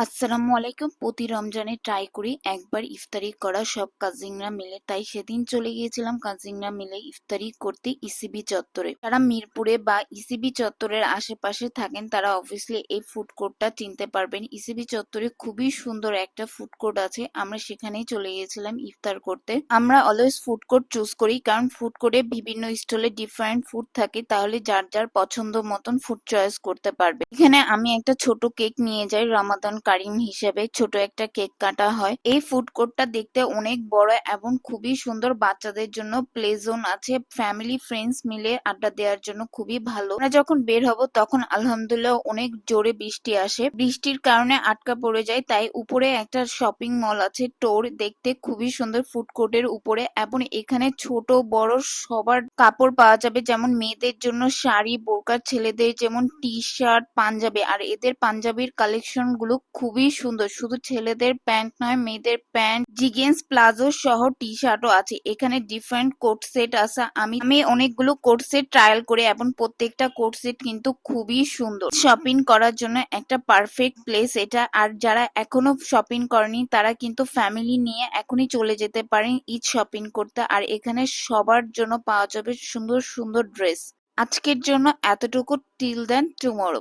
আসসালামু আলাইকুম। প্রতি রমজানে ট্রাই করি একবার ইফতারি করা সব কাজিনরা মিলে। তাই সেদিন চলে গিয়েছিলাম কাজিনরা মিলে ইফতারি করতে ইসিবি চত্বরে। যারা মিরপুরে বা ইসিবি চত্বরের আশেপাশে থাকেন তারা অবভিয়াসলি এই ফুড কোর্টটা চিনতে পারবেন। ইসিবি চত্বরে খুবই সুন্দর একটা ফুড কোর্ট আছে, আমরা সেখানেই চলে গিয়েছিলাম ইফতার করতে। আমরা অলওয়েজ ফুড কোর্ট চুজ করি কারণ ফুড কোর্টে বিভিন্ন স্টলে ডিফারেন্ট ফুড থাকে, তাহলে যার যার পছন্দ মতন ফুড চয়েস করতে পারবে। এখানে আমি একটা ছোট কেক নিয়ে যাই, রমাদান কারিম হিসেবে ছোট একটা কেক কাটা হয়। এই ফুড কোর্টটা দেখতে অনেক বড় এবং খুবই সুন্দর। বাচ্চাদের জন্য প্লে জোন আছে, ফ্যামিলি ফ্রেন্ডস মিলে আড্ডা দেওয়ার জন্য খুবই ভালো। আমরা যখন বের হব তখন আলহামদুলিল্লাহ অনেক জোরে বৃষ্টি আসে, বৃষ্টির কারণে আটকা পড়ে যায়। তাই উপরে একটা শপিং মল আছে টোর, দেখতে খুবই সুন্দর ফুড কোর্টের উপরে। এবং এখানে ছোট বড় সবার কাপড় পাওয়া যাবে, যেমন মেয়েদের জন্য শাড়ি বোরকা, ছেলেদের যেমন টি শার্ট পাঞ্জাবি। আর এদের পাঞ্জাবির কালেকশন গুলো খুবই সুন্দর, শুধু ছেলেদের প্যান্ট নয় মেয়েদের প্যান্ট, জিগেন্স, প্লাজো সহ টি শার্টও আছে। এখানে ডিফারেন্ট কোট সেট আছে, আমি অনেকগুলো কোট সেট ট্রায়াল করি এবং প্রত্যেকটা কোট সেট কিন্তু খুবই সুন্দর। শপিং করার জন্য একটা পারফেক্ট প্লেস এটা। আর যারা এখনো শপিং করেনি তারা কিন্তু ফ্যামিলি নিয়ে এখনই চলে যেতে পারেন ঈদ শপিং করতে। আর এখানে সবার জন্য পাওয়া যাবে সুন্দর সুন্দর ড্রেস। আজকের জন্য এতটুকু, টিল দেন টুমরো।